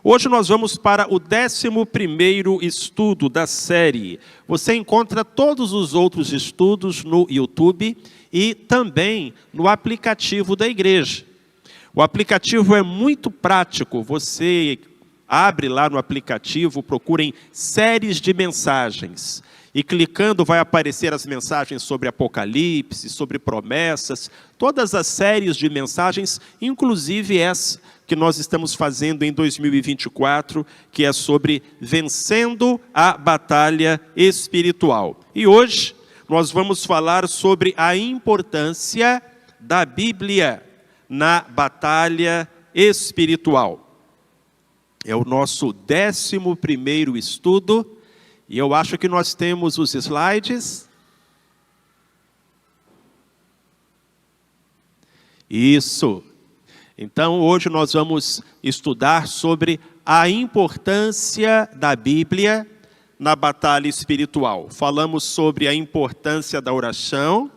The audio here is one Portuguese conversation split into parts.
Hoje nós vamos para o 11º estudo da série. Você encontra todos os outros estudos no YouTube e também no aplicativo da igreja. O aplicativo é muito prático. Você abre lá no aplicativo, procurem séries de mensagens. E clicando vai aparecer as mensagens sobre Apocalipse, sobre promessas, todas as séries de mensagens, inclusive essa que nós estamos fazendo em 2024, que é sobre vencendo a batalha espiritual. E hoje nós vamos falar sobre a importância da Bíblia na batalha espiritual. É o nosso 11º estudo. E eu acho que nós temos os slides. Isso. Então, hoje nós vamos estudar sobre a importância da Bíblia na batalha espiritual. Falamos sobre a importância da oração,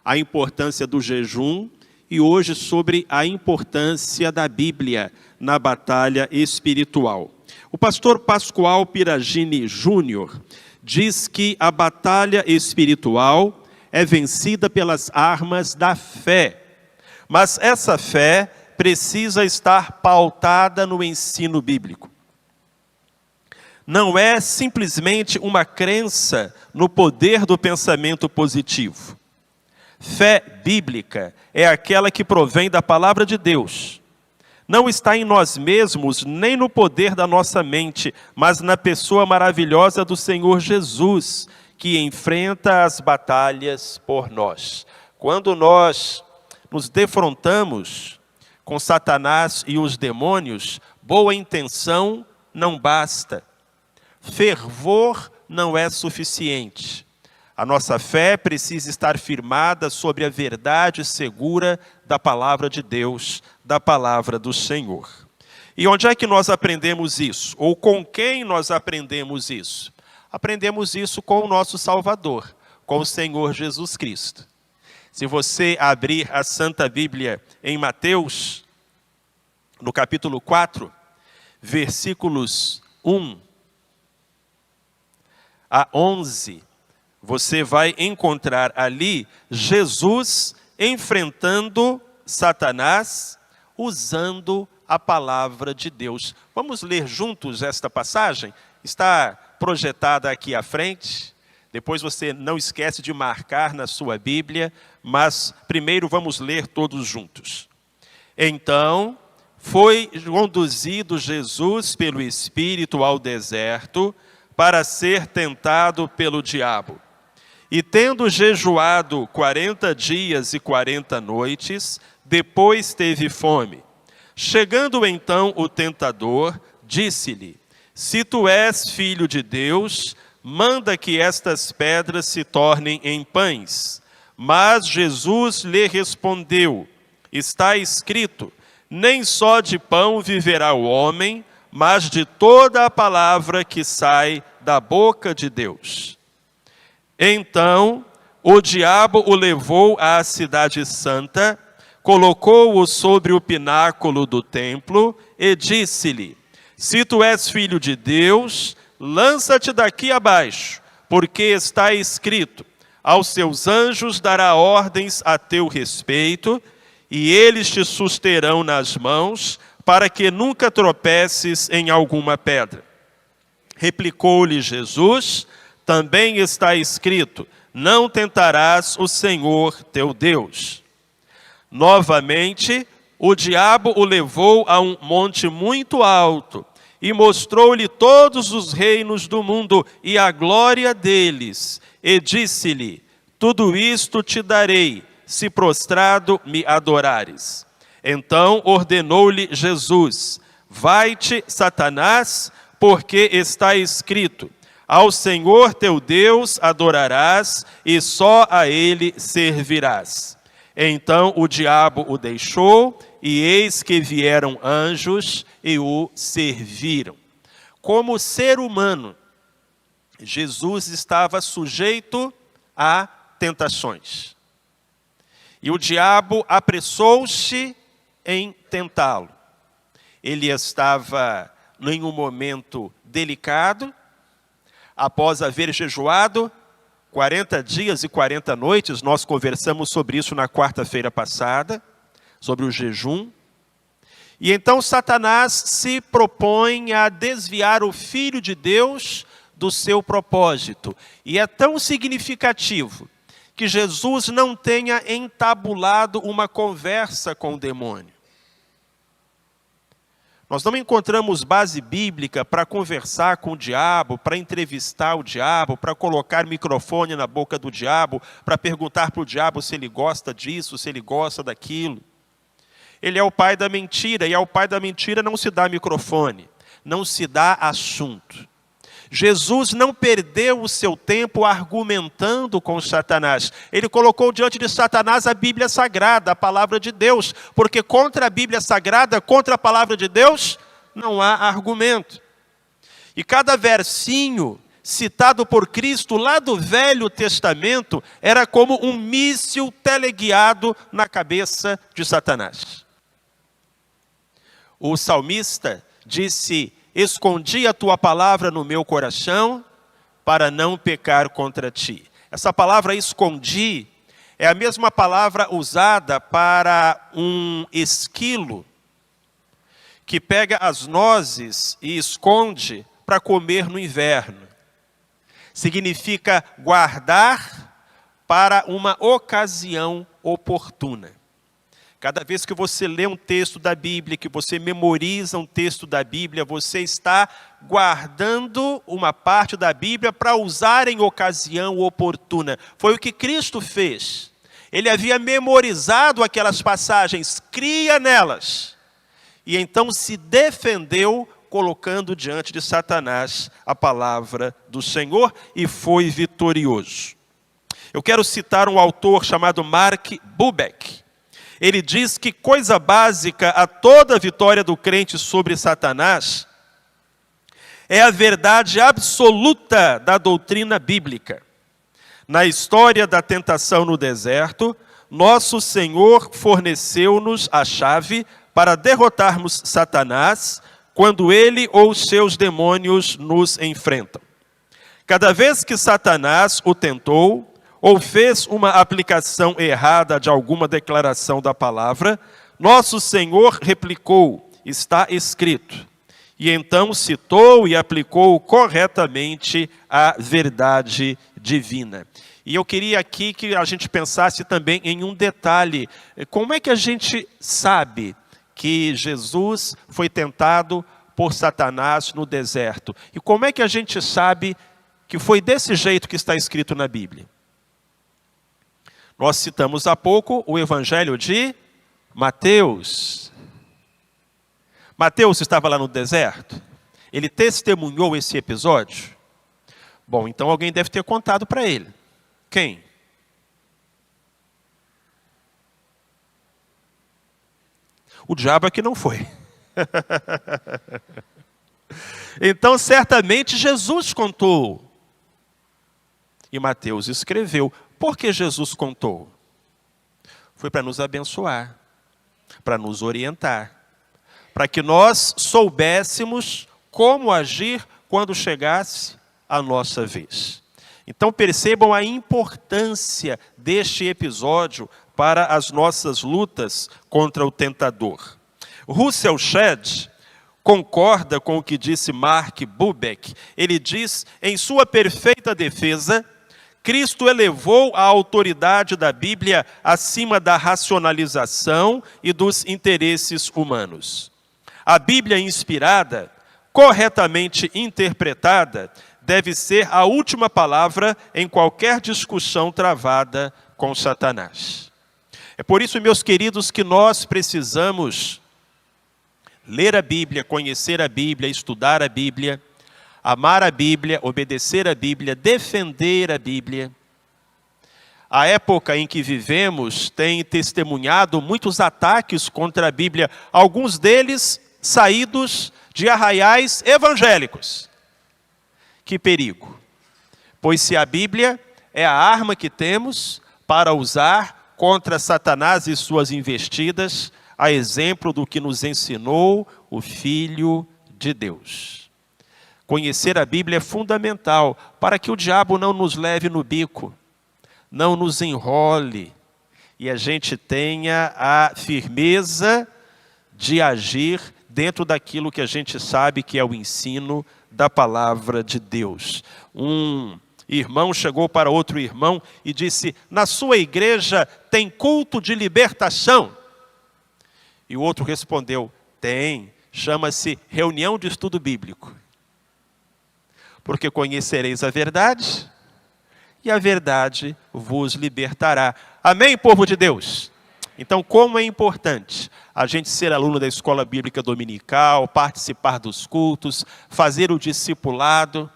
a importância do jejum, e hoje sobre a importância da Bíblia na batalha espiritual. O pastor Pascoal Piragini Júnior diz que a batalha espiritual é vencida pelas armas da fé. Mas essa fé precisa estar pautada no ensino bíblico. Não é simplesmente uma crença no poder do pensamento positivo. Fé bíblica é aquela que provém da palavra de Deus. Não está em nós mesmos, nem no poder da nossa mente, mas na pessoa maravilhosa do Senhor Jesus, que enfrenta as batalhas por nós. Quando nós nos defrontamos com Satanás e os demônios, boa intenção não basta. Fervor não é suficiente. A nossa fé precisa estar firmada sobre a verdade segura da palavra de Deus, da palavra do Senhor. E onde é que nós aprendemos isso? Ou com quem nós aprendemos isso? Aprendemos isso com o nosso Salvador, com o Senhor Jesus Cristo. Se você abrir a Santa Bíblia em Mateus, no capítulo 4, versículos 1 a 11, você vai encontrar ali Jesus enfrentando Satanás usando a palavra de Deus. Vamos ler juntos esta passagem? Está projetada aqui à frente. Depois você não esquece de marcar na sua Bíblia, mas primeiro vamos ler todos juntos. Então, foi conduzido Jesus pelo Espírito ao deserto para ser tentado pelo diabo. E tendo jejuado 40 dias e 40 noites, depois teve fome. Chegando então o tentador, disse-lhe: se tu és filho de Deus, manda que estas pedras se tornem em pães. Mas Jesus lhe respondeu: está escrito, nem só de pão viverá o homem, mas de toda a palavra que sai da boca de Deus. Então, o diabo o levou à cidade santa, colocou-o sobre o pináculo do templo e disse-lhe: se tu és filho de Deus, lança-te daqui abaixo, porque está escrito, aos seus anjos dará ordens a teu respeito, e eles te susterão nas mãos, para que nunca tropeces em alguma pedra. Replicou-lhe Jesus: também está escrito, não tentarás o Senhor teu Deus. Novamente, o diabo o levou a um monte muito alto e mostrou-lhe todos os reinos do mundo e a glória deles. E disse-lhe: tudo isto te darei, se prostrado me adorares. Então ordenou-lhe Jesus: vai-te, Satanás, porque está escrito, ao Senhor teu Deus adorarás e só a Ele servirás. Então o diabo o deixou, e eis que vieram anjos e o serviram. Como ser humano, Jesus estava sujeito a tentações. E o diabo apressou-se em tentá-lo. Ele estava em um momento delicado, após haver jejuado 40 dias e 40 noites, nós conversamos sobre isso na quarta-feira passada, sobre o jejum. E então Satanás se propõe a desviar o Filho de Deus do seu propósito. E é tão significativo que Jesus não tenha entabulado uma conversa com o demônio. Nós não encontramos base bíblica para conversar com o diabo, para entrevistar o diabo, para colocar microfone na boca do diabo, para perguntar para o diabo se ele gosta disso, se ele gosta daquilo. Ele é o pai da mentira, e ao pai da mentira não se dá microfone, não se dá assunto. Jesus não perdeu o seu tempo argumentando com Satanás. Ele colocou diante de Satanás a Bíblia Sagrada, a palavra de Deus. Porque contra a Bíblia Sagrada, contra a palavra de Deus, não há argumento. E cada versinho citado por Cristo lá do Velho Testamento era como um míssil teleguiado na cabeça de Satanás. O salmista disse: escondi a tua palavra no meu coração para não pecar contra ti. Essa palavra escondi é a mesma palavra usada para um esquilo que pega as nozes e esconde para comer no inverno. Significa guardar para uma ocasião oportuna. Cada vez que você lê um texto da Bíblia, que você memoriza um texto da Bíblia, você está guardando uma parte da Bíblia para usar em ocasião oportuna. Foi o que Cristo fez. Ele havia memorizado aquelas passagens, cria nelas. E então se defendeu colocando diante de Satanás a palavra do Senhor e foi vitorioso. Eu quero citar um autor chamado Mark Bubeck. Ele diz que coisa básica a toda a vitória do crente sobre Satanás é a verdade absoluta da doutrina bíblica. Na história da tentação no deserto, nosso Senhor forneceu-nos a chave para derrotarmos Satanás quando ele ou seus demônios nos enfrentam. Cada vez que Satanás o tentou, ou fez uma aplicação errada de alguma declaração da palavra, nosso Senhor replicou: está escrito. E então citou e aplicou corretamente a verdade divina. E eu queria aqui que a gente pensasse também em um detalhe. Como é que a gente sabe que Jesus foi tentado por Satanás no deserto? E como é que a gente sabe que foi desse jeito que está escrito na Bíblia? Nós citamos há pouco o Evangelho de Mateus. Mateus estava lá no deserto. Ele testemunhou esse episódio. Bom, então alguém deve ter contado para ele. Quem? O diabo é que não foi. Então, certamente, Jesus contou. E Mateus escreveu. Por que Jesus contou? Foi para nos abençoar, para nos orientar, para que nós soubéssemos como agir quando chegasse a nossa vez. Então percebam a importância deste episódio para as nossas lutas contra o tentador. Russell Shedd concorda com o que disse Mark Bubeck. Ele diz, em sua perfeita defesa, Cristo elevou a autoridade da Bíblia acima da racionalização e dos interesses humanos. A Bíblia inspirada, corretamente interpretada, deve ser a última palavra em qualquer discussão travada com Satanás. É por isso, meus queridos, que nós precisamos ler a Bíblia, conhecer a Bíblia, estudar a Bíblia, amar a Bíblia, obedecer a Bíblia, defender a Bíblia. A época em que vivemos tem testemunhado muitos ataques contra a Bíblia, alguns deles saídos de arraiais evangélicos. Que perigo! Pois se a Bíblia é a arma que temos para usar contra Satanás e suas investidas, a exemplo do que nos ensinou o Filho de Deus. Conhecer a Bíblia é fundamental para que o diabo não nos leve no bico, não nos enrole e a gente tenha a firmeza de agir dentro daquilo que a gente sabe que é o ensino da palavra de Deus. Um irmão chegou para outro irmão e disse: na sua igreja tem culto de libertação? E o outro respondeu: tem, chama-se reunião de estudo bíblico. Porque conhecereis a verdade, e a verdade vos libertará. Amém, povo de Deus? Então, como é importante a gente ser aluno da escola bíblica dominical, participar dos cultos, fazer o discipulado.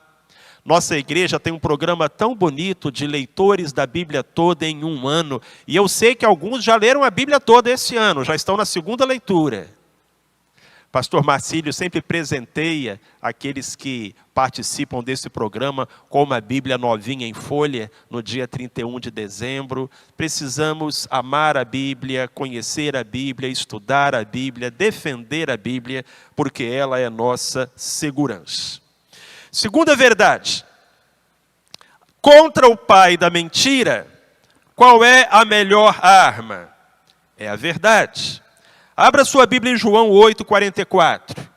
Nossa igreja tem um programa tão bonito de leitores da Bíblia toda em um ano. E eu sei que alguns já leram a Bíblia toda esse ano, já estão na segunda leitura. Pastor Marcílio sempre presenteia aqueles que participam desse programa com uma Bíblia novinha em folha no dia 31 de dezembro. Precisamos amar a Bíblia, conhecer a Bíblia, estudar a Bíblia, defender a Bíblia, porque ela é nossa segurança. Segunda verdade, contra o pai da mentira, qual é a melhor arma? É a verdade. Abra sua Bíblia em João 8:44.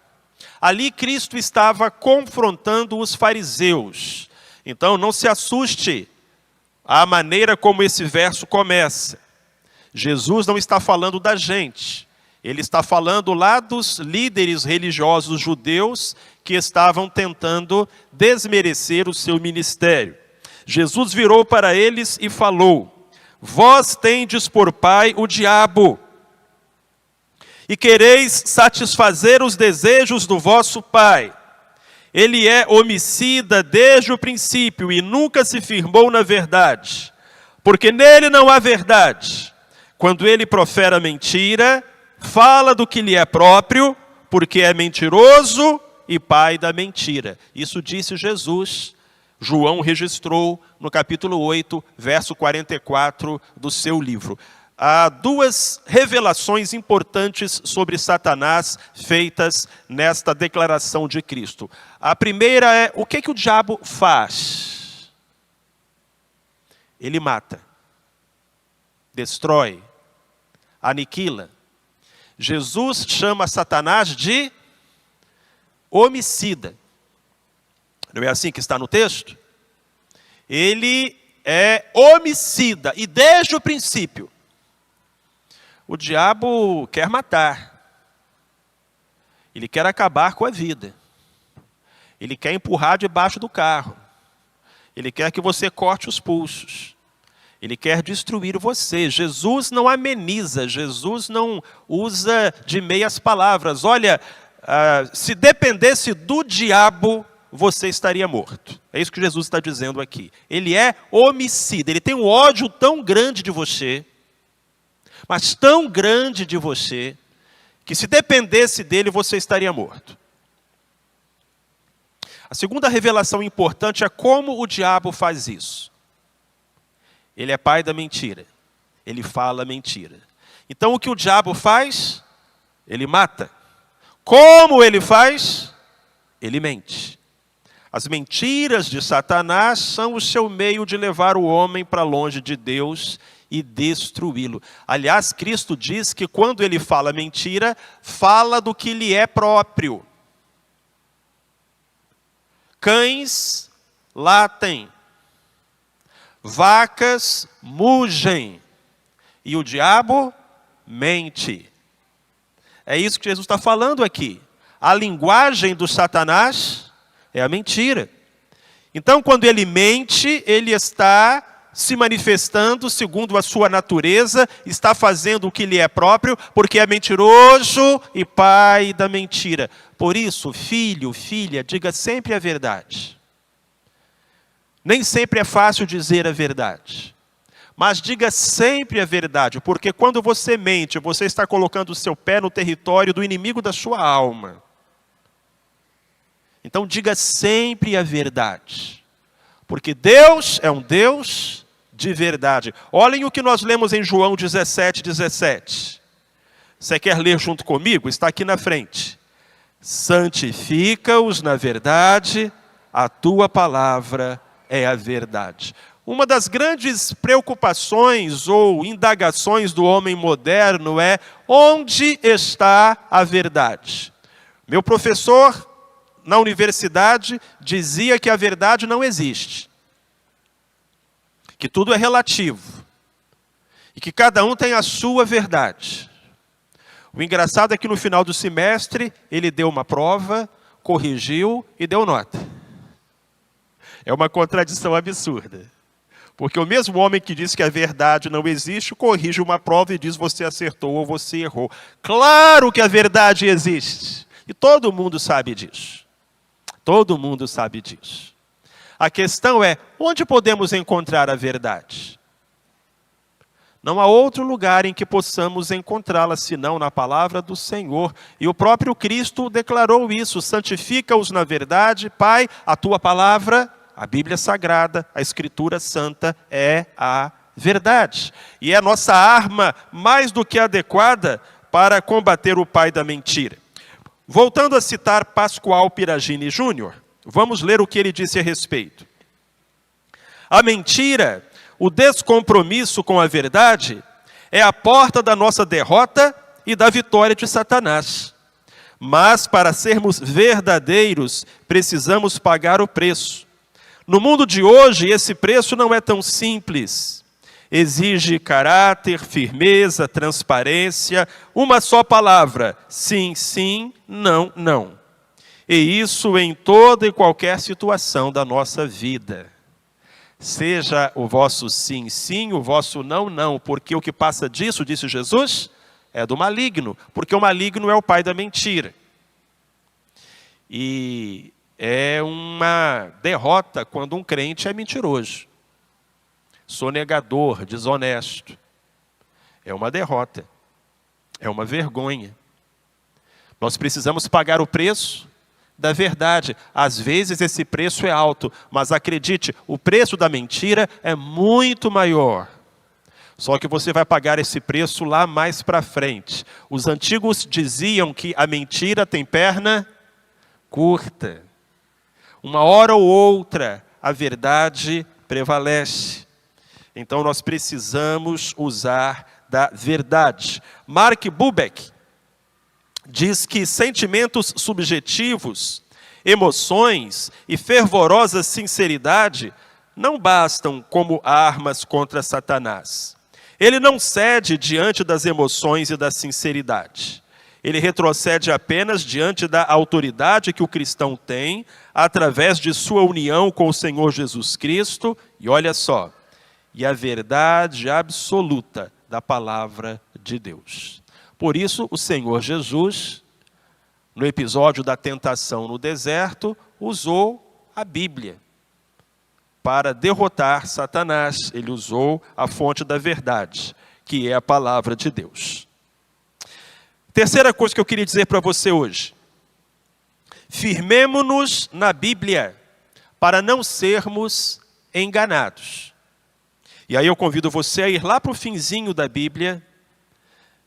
Ali Cristo estava confrontando os fariseus. Então não se assuste a maneira como esse verso começa. Jesus não está falando da gente. Ele está falando lá dos líderes religiosos judeus que estavam tentando desmerecer o seu ministério. Jesus virou para eles e falou: vós tendes por pai o diabo, e quereis satisfazer os desejos do vosso pai. Ele é homicida desde o princípio e nunca se firmou na verdade, porque nele não há verdade. Quando ele profere a mentira, fala do que lhe é próprio, porque é mentiroso e pai da mentira. Isso disse Jesus. João registrou no capítulo 8, verso 44 do seu livro. Há duas revelações importantes sobre Satanás feitas nesta declaração de Cristo. A primeira é: o que o diabo faz? Ele mata, destrói, aniquila. Jesus chama Satanás de homicida. Não é assim que está no texto? Ele é homicida, e desde o princípio. O diabo quer matar. Ele quer acabar com a vida. Ele quer empurrar debaixo do carro. Ele quer que você corte os pulsos. Ele quer destruir você. Jesus não ameniza, Jesus não usa de meias palavras. Olha, se dependesse do diabo, você estaria morto. É isso que Jesus está dizendo aqui. Ele é homicida, ele tem um ódio tão grande de você, mas tão grande de você, que se dependesse dele, você estaria morto. A segunda revelação importante é como o diabo faz isso. Ele é pai da mentira. Ele fala mentira. Então o que o diabo faz? Ele mata. Como ele faz? Ele mente. As mentiras de Satanás são o seu meio de levar o homem para longe de Deus e destruí-lo. Aliás, Cristo diz que quando ele fala mentira, fala do que lhe é próprio. Cães latem, vacas mugem, e o diabo mente. É isso que Jesus está falando aqui. A linguagem do Satanás é a mentira. Então, quando ele mente, ele está se manifestando segundo a sua natureza, está fazendo o que lhe é próprio, porque é mentiroso e pai da mentira. Por isso, filho, filha, diga sempre a verdade. Nem sempre é fácil dizer a verdade, mas diga sempre a verdade, porque quando você mente, você está colocando o seu pé no território do inimigo da sua alma. Então diga sempre a verdade, porque Deus é um Deus de verdade. Olhem o que nós lemos em João 17:17. Você quer ler junto comigo? Está aqui na frente. Santifica-os na verdade, a tua palavra é a verdade. Uma das grandes preocupações ou indagações do homem moderno é: onde está a verdade? Meu professor na universidade dizia que a verdade não existe, que tudo é relativo e que cada um tem a sua verdade. O engraçado é que no final do semestre ele deu uma prova, corrigiu e deu nota. É uma contradição absurda. Porque o mesmo homem que diz que a verdade não existe, corrige uma prova e diz: você acertou ou você errou. Claro que a verdade existe. E todo mundo sabe disso. Todo mundo sabe disso. A questão é: onde podemos encontrar a verdade? Não há outro lugar em que possamos encontrá-la senão na palavra do Senhor. E o próprio Cristo declarou isso: santifica-os na verdade, Pai, a tua palavra, a Bíblia Sagrada, a Escritura Santa é a verdade. E é a nossa arma mais do que adequada para combater o pai da mentira. Voltando a citar Pascoal Piragini Júnior, vamos ler o que ele disse a respeito. A mentira, o descompromisso com a verdade, é a porta da nossa derrota e da vitória de Satanás. Mas para sermos verdadeiros, precisamos pagar o preço. No mundo de hoje, esse preço não é tão simples. Exige caráter, firmeza, transparência, uma só palavra: sim, sim, não, não. E isso em toda e qualquer situação da nossa vida. Seja o vosso sim, sim, o vosso não, não, porque o que passa disso, disse Jesus, é do maligno, porque o maligno é o pai da mentira. E é uma derrota quando um crente é mentiroso, sonegador, desonesto. É uma derrota, é uma vergonha. Nós precisamos pagar o preço da verdade. Às vezes esse preço é alto, mas acredite, o preço da mentira é muito maior. Só que você vai pagar esse preço lá mais para frente. Os antigos diziam que a mentira tem perna curta. Uma hora ou outra, a verdade prevalece. Então nós precisamos usar da verdade. Mark Bubeck diz que sentimentos subjetivos, emoções e fervorosa sinceridade não bastam como armas contra Satanás. Ele não cede diante das emoções e da sinceridade. Ele retrocede apenas diante da autoridade que o cristão tem, através de sua união com o Senhor Jesus Cristo, e olha só, e a verdade absoluta da palavra de Deus. Por isso, o Senhor Jesus, no episódio da tentação no deserto, usou a Bíblia para derrotar Satanás. Ele usou a fonte da verdade, que é a palavra de Deus. Terceira coisa que eu queria dizer para você hoje: firmemo-nos na Bíblia para não sermos enganados. E aí eu convido você a ir lá para o finzinho da Bíblia,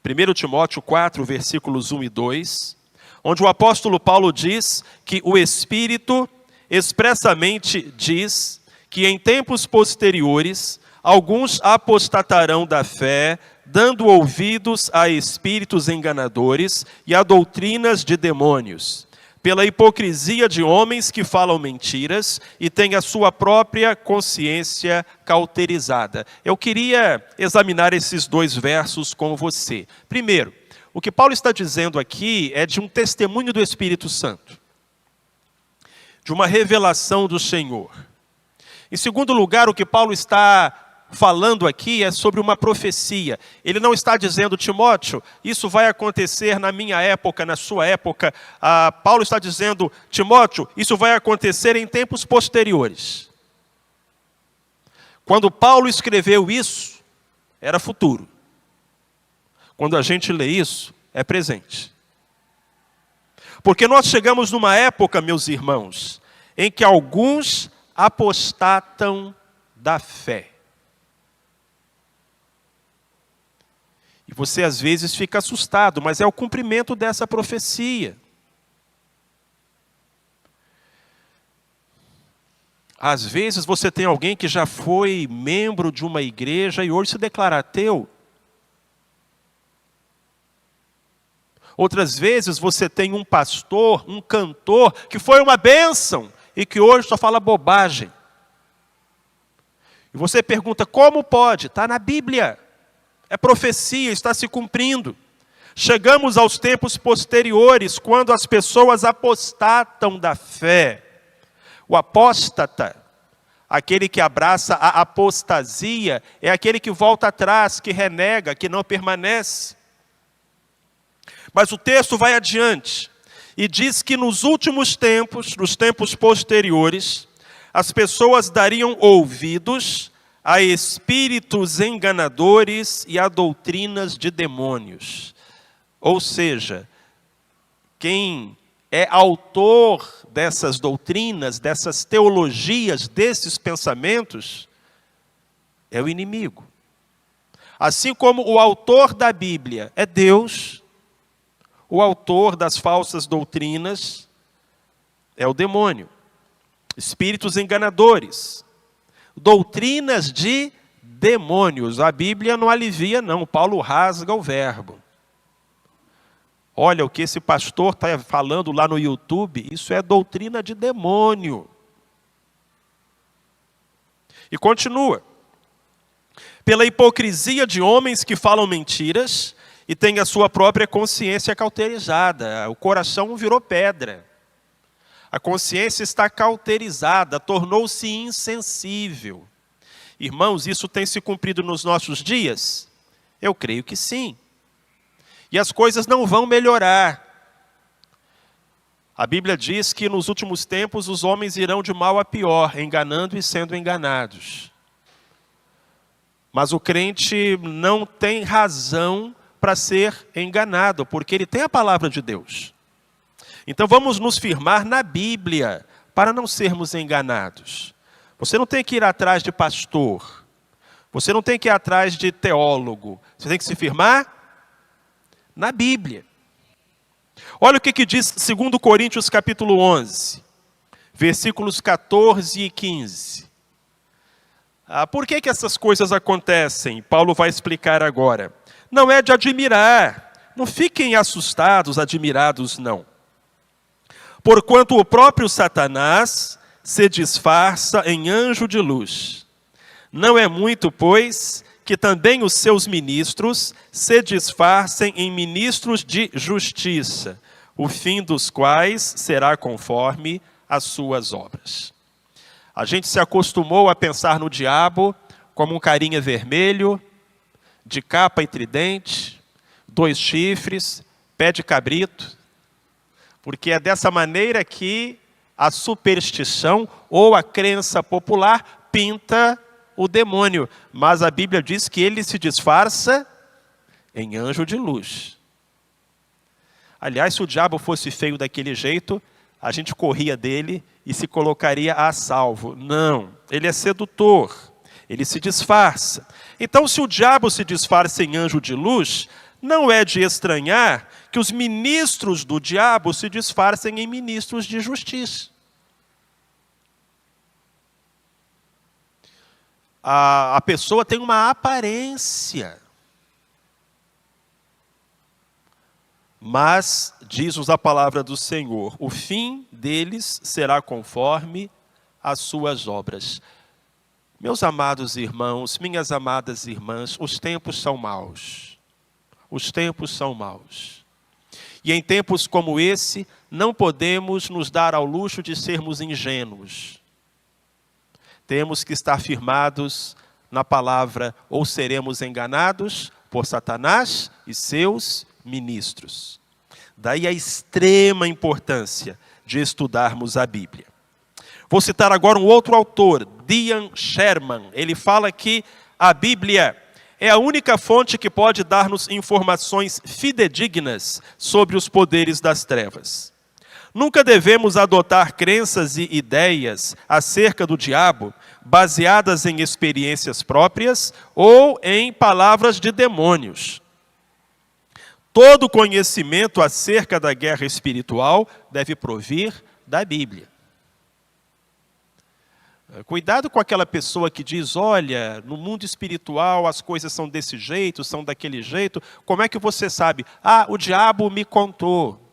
1 Timóteo 4, versículos 1 e 2, onde o apóstolo Paulo diz que o Espírito expressamente diz que em tempos posteriores alguns apostatarão da fé, dando ouvidos a espíritos enganadores e a doutrinas de demônios, pela hipocrisia de homens que falam mentiras e têm a sua própria consciência cauterizada. Eu queria examinar esses dois versos com você. Primeiro, o que Paulo está dizendo aqui é de um testemunho do Espírito Santo, de uma revelação do Senhor. Em segundo lugar, o que Paulo está falando aqui é sobre uma profecia. Ele não está dizendo: Timóteo, isso vai acontecer na minha época, na sua época. Paulo está dizendo: Timóteo, isso vai acontecer em tempos posteriores. Quando Paulo escreveu isso, era futuro. Quando a gente lê isso, é presente. Porque nós chegamos numa época, meus irmãos, em que alguns apostatam da fé. E você às vezes fica assustado, mas é o cumprimento dessa profecia. Às vezes você tem alguém que já foi membro de uma igreja e hoje se declara ateu. Outras vezes você tem um pastor, um cantor, que foi uma bênção e que hoje só fala bobagem. E você pergunta, como pode? Está na Bíblia. É profecia, está se cumprindo. Chegamos aos tempos posteriores, quando as pessoas apostatam da fé. O apóstata, aquele que abraça a apostasia, é aquele que volta atrás, que renega, que não permanece. Mas o texto vai adiante e diz que nos últimos tempos, nos tempos posteriores, as pessoas dariam ouvidos a espíritos enganadores e a doutrinas de demônios. Ou seja, quem é autor dessas doutrinas, dessas teologias, desses pensamentos, é o inimigo. Assim como o autor da Bíblia é Deus, o autor das falsas doutrinas é o demônio. Espíritos enganadores, doutrinas de demônios. A Bíblia não alivia, não. Paulo rasga o verbo. Olha, o que esse pastor está falando lá no YouTube, isso é doutrina de demônio. E continua. Pela hipocrisia de homens que falam mentiras e têm a sua própria consciência cauterizada. O coração virou pedra. A consciência está cauterizada, tornou-se insensível. Irmãos, isso tem se cumprido nos nossos dias? Eu creio que sim. E as coisas não vão melhorar. A Bíblia diz que nos últimos tempos os homens irão de mal a pior, enganando e sendo enganados. Mas o crente não tem razão para ser enganado, porque ele tem a palavra de Deus. Então vamos nos firmar na Bíblia, para não sermos enganados. Você não tem que ir atrás de pastor. Você não tem que ir atrás de teólogo. Você tem que se firmar na Bíblia. Olha o que diz 2 Coríntios capítulo 11, versículos 14 e 15. Por que essas coisas acontecem? Paulo vai explicar agora. Não é de admirar. Não fiquem assustados, admirados, não. Porquanto o próprio Satanás se disfarça em anjo de luz. Não é muito, pois, que também os seus ministros se disfarcem em ministros de justiça, o fim dos quais será conforme as suas obras. A gente se acostumou a pensar no diabo como um carinha vermelho, de capa e tridente, 2 chifres, pé de cabrito, porque é dessa maneira que a superstição ou a crença popular pinta o demônio. Mas a Bíblia diz que ele se disfarça em anjo de luz. Aliás, se o diabo fosse feio daquele jeito, a gente corria dele e se colocaria a salvo. Não, ele é sedutor, ele se disfarça. Então, se o diabo se disfarça em anjo de luz, não é de estranhar que os ministros do diabo se disfarcem em ministros de justiça. A pessoa tem uma aparência. Mas, diz-nos a palavra do Senhor, o fim deles será conforme as suas obras. Meus amados irmãos, minhas amadas irmãs, os tempos são maus. Os tempos são maus. E em tempos como esse, não podemos nos dar ao luxo de sermos ingênuos. Temos que estar firmados na palavra, ou seremos enganados por Satanás e seus ministros. Daí a extrema importância de estudarmos a Bíblia. Vou citar agora um outro autor, Dean Sherman. Ele fala que a Bíblia é a única fonte que pode dar-nos informações fidedignas sobre os poderes das trevas. Nunca devemos adotar crenças e ideias acerca do diabo baseadas em experiências próprias ou em palavras de demônios. Todo conhecimento acerca da guerra espiritual deve provir da Bíblia. Cuidado com aquela pessoa que diz, olha, no mundo espiritual as coisas são desse jeito, são daquele jeito. Como é que você sabe? Ah, o diabo me contou.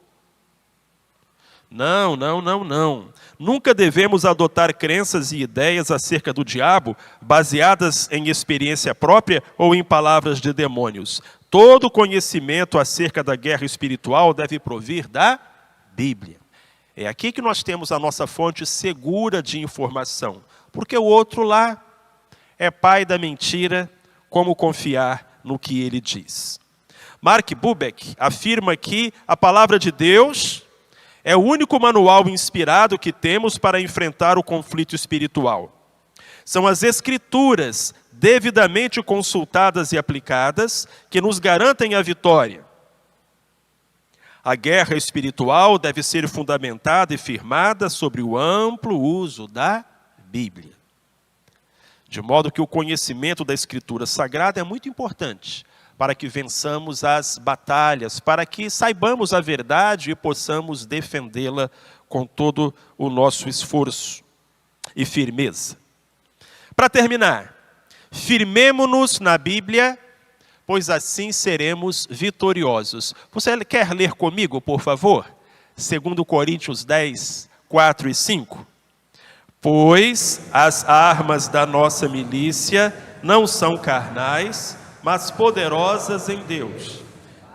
Não, não, não, não. Nunca devemos adotar crenças e ideias acerca do diabo baseadas em experiência própria ou em palavras de demônios. Todo conhecimento acerca da guerra espiritual deve provir da Bíblia. É aqui que nós temos a nossa fonte segura de informação. Porque o outro lá é pai da mentira, como confiar no que ele diz? Mark Bubeck afirma que a palavra de Deus é o único manual inspirado que temos para enfrentar o conflito espiritual. São as Escrituras, devidamente consultadas e aplicadas, que nos garantem a vitória. A guerra espiritual deve ser fundamentada e firmada sobre o amplo uso da Bíblia. De modo que o conhecimento da Escritura Sagrada é muito importante para que vençamos as batalhas, para que saibamos a verdade e possamos defendê-la com todo o nosso esforço e firmeza. Para terminar, firmemo-nos na Bíblia, pois assim seremos vitoriosos. Você quer ler comigo, por favor? 2 Coríntios 10, 4 e 5. Pois as armas da nossa milícia não são carnais, mas poderosas em Deus,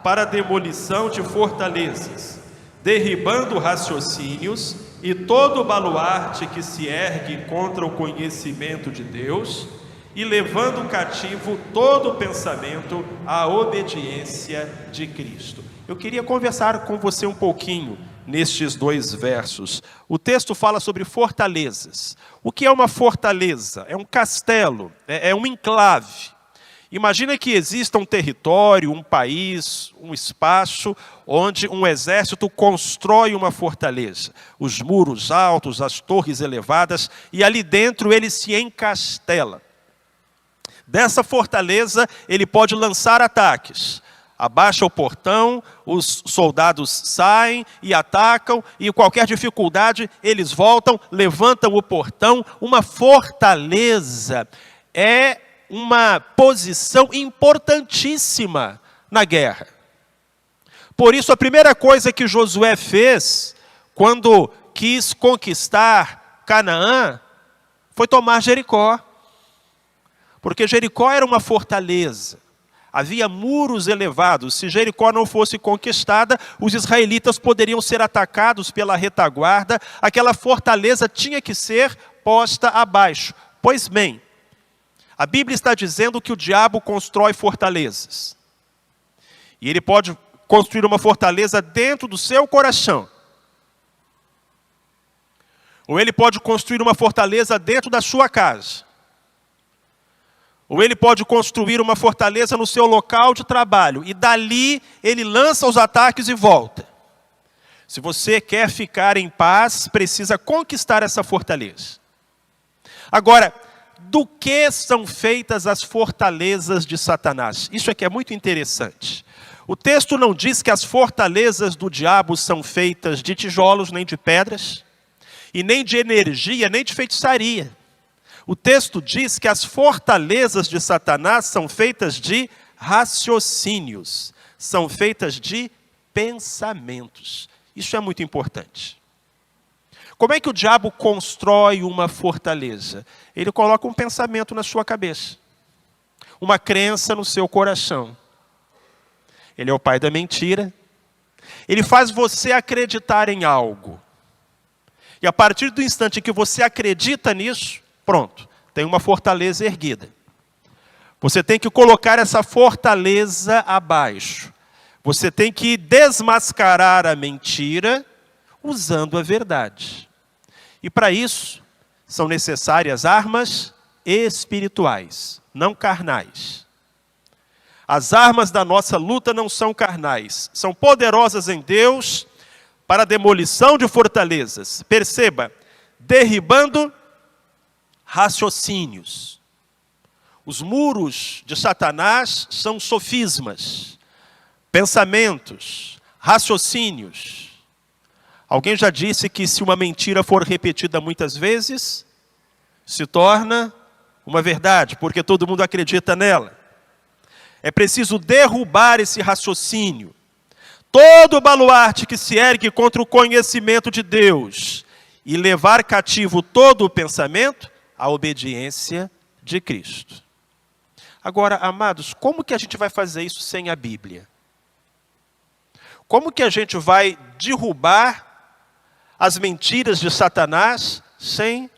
para a demolição de fortalezas, derribando raciocínios e todo baluarte que se ergue contra o conhecimento de Deus, e levando cativo todo pensamento à obediência de Cristo. Eu queria conversar com você um pouquinho nestes dois versos. O texto fala sobre fortalezas. O que é uma fortaleza? É um castelo, é um enclave. Imagina que exista um território, um país, um espaço onde um exército constrói uma fortaleza. Os muros altos, as torres elevadas, e ali dentro ele se encastela. Dessa fortaleza ele pode lançar ataques. Abaixa o portão, os soldados saem e atacam, e qualquer dificuldade eles voltam, levantam o portão. Uma fortaleza é uma posição importantíssima na guerra. Por isso, a primeira coisa que Josué fez, quando quis conquistar Canaã, foi tomar Jericó. Porque Jericó era uma fortaleza. Havia muros elevados. Se Jericó não fosse conquistada, os israelitas poderiam ser atacados pela retaguarda. Aquela fortaleza tinha que ser posta abaixo. Pois bem, a Bíblia está dizendo que o diabo constrói fortalezas. E ele pode construir uma fortaleza dentro do seu coração. Ou ele pode construir uma fortaleza dentro da sua casa. Ou ele pode construir uma fortaleza no seu local de trabalho. E dali ele lança os ataques e volta. Se você quer ficar em paz, precisa conquistar essa fortaleza. Agora, do que são feitas as fortalezas de Satanás? Isso aqui é muito interessante. O texto não diz que as fortalezas do diabo são feitas de tijolos, nem de pedras, e nem de energia, nem de feitiçaria. O texto diz que as fortalezas de Satanás são feitas de raciocínios, são feitas de pensamentos. Isso é muito importante. Como é que o diabo constrói uma fortaleza? Ele coloca um pensamento na sua cabeça, uma crença no seu coração. Ele é o pai da mentira. Ele faz você acreditar em algo. E a partir do instante que você acredita nisso, pronto, tem uma fortaleza erguida. Você tem que colocar essa fortaleza abaixo. Você tem que desmascarar a mentira usando a verdade. E para isso, são necessárias armas espirituais, não carnais. As armas da nossa luta não são carnais, são poderosas em Deus para a demolição de fortalezas. Perceba, derribando raciocínios. Os muros de Satanás são sofismas, pensamentos, raciocínios. Alguém já disse que se uma mentira for repetida muitas vezes, se torna uma verdade, porque todo mundo acredita nela. É preciso derrubar esse raciocínio. Todo baluarte que se ergue contra o conhecimento de Deus e levar cativo todo o pensamento à obediência de Cristo. Agora, amados, como que a gente vai fazer isso sem a Bíblia? Como que a gente vai derrubar as mentiras de Satanás sem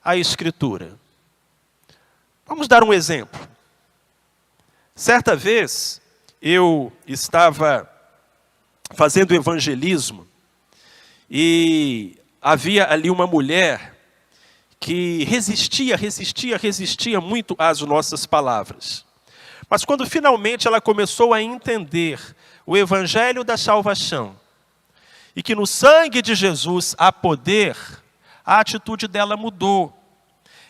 a Escritura? Vamos dar um exemplo. Certa vez, eu estava fazendo evangelismo e havia ali uma mulher que resistia muito às nossas palavras. Mas quando finalmente ela começou a entender o evangelho da salvação e que no sangue de Jesus há poder, a atitude dela mudou.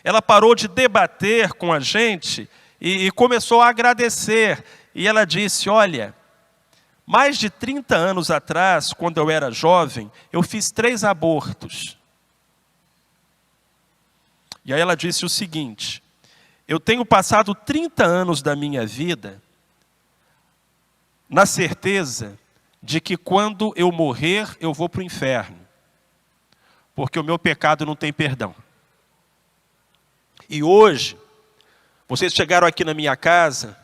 Ela parou de debater com a gente e começou a agradecer. E ela disse, olha, mais de 30 anos atrás, quando eu era jovem, eu fiz 3 abortos. E aí ela disse o seguinte, eu tenho passado 30 anos da minha vida na certeza de que quando eu morrer, eu vou para o inferno. Porque o meu pecado não tem perdão. E hoje, vocês chegaram aqui na minha casa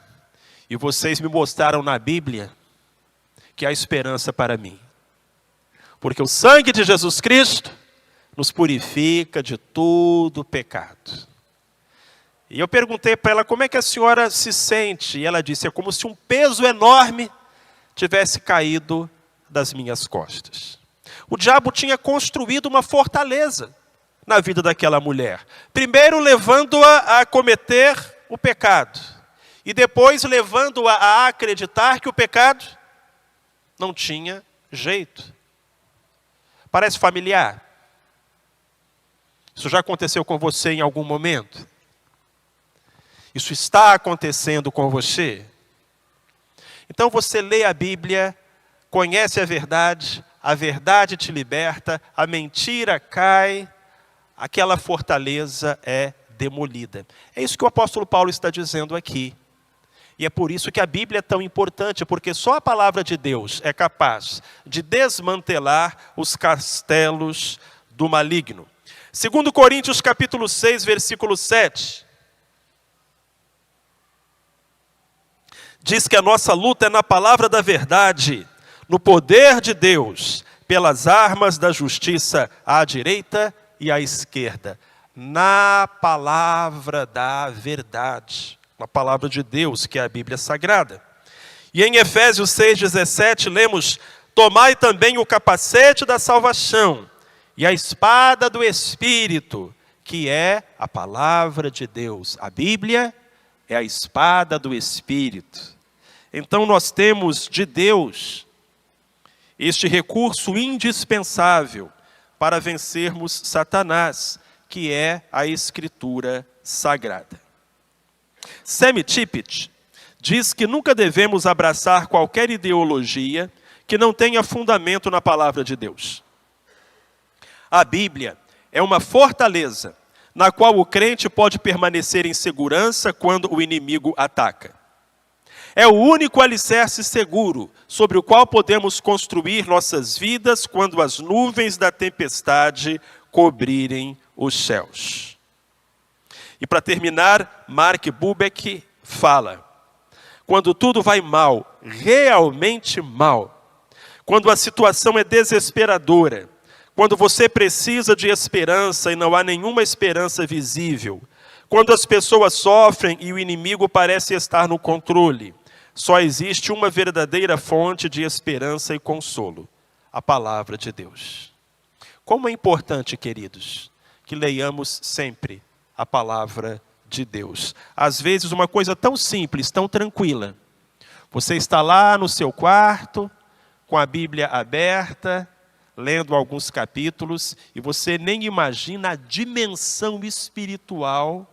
e vocês me mostraram na Bíblia que há esperança para mim. Porque o sangue de Jesus Cristo nos purifica de todo pecado. E eu perguntei para ela como é que a senhora se sente. E ela disse, é como se um peso enorme tivesse caído das minhas costas. O diabo tinha construído uma fortaleza na vida daquela mulher. Primeiro levando-a a cometer o pecado. E depois levando-a a acreditar que o pecado não tinha jeito. Parece familiar? Isso já aconteceu com você em algum momento? Isso está acontecendo com você? Então você lê a Bíblia, conhece a verdade te liberta, a mentira cai, aquela fortaleza é demolida. É isso que o apóstolo Paulo está dizendo aqui. E é por isso que a Bíblia é tão importante, porque só a palavra de Deus é capaz de desmantelar os castelos do maligno. 2 Coríntios capítulo 6, versículo 7. Diz que a nossa luta é na palavra da verdade, no poder de Deus, pelas armas da justiça à direita e à esquerda. Na palavra da verdade, na palavra de Deus, que é a Bíblia Sagrada. E em Efésios 6,17 lemos, tomai também o capacete da salvação e a espada do Espírito, que é a palavra de Deus. A Bíblia é a espada do Espírito. Então nós temos de Deus este recurso indispensável para vencermos Satanás, que é a Escritura Sagrada. Sam Tippett diz que nunca devemos abraçar qualquer ideologia que não tenha fundamento na palavra de Deus. A Bíblia é uma fortaleza na qual o crente pode permanecer em segurança quando o inimigo ataca. É o único alicerce seguro sobre o qual podemos construir nossas vidas quando as nuvens da tempestade cobrirem os céus. E para terminar, Mark Bubeck fala, quando tudo vai mal, realmente mal, quando a situação é desesperadora, quando você precisa de esperança e não há nenhuma esperança visível, quando as pessoas sofrem e o inimigo parece estar no controle, só existe uma verdadeira fonte de esperança e consolo, a palavra de Deus. Como é importante, queridos, que leiamos sempre a palavra de Deus. Às vezes uma coisa tão simples, tão tranquila. Você está lá no seu quarto, com a Bíblia aberta, lendo alguns capítulos, e você nem imagina a dimensão espiritual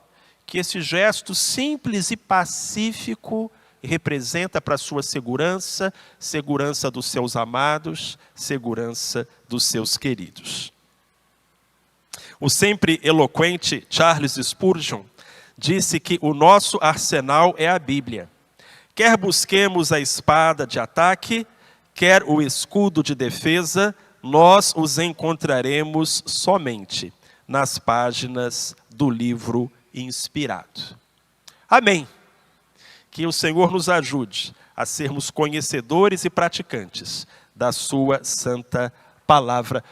que esse gesto simples e pacífico representa para a sua segurança, segurança dos seus amados, segurança dos seus queridos. O sempre eloquente Charles Spurgeon disse que o nosso arsenal é a Bíblia. Quer busquemos a espada de ataque, quer o escudo de defesa, nós os encontraremos somente nas páginas do livro inspirado. Amém. Que o Senhor nos ajude a sermos conhecedores e praticantes da sua santa palavra.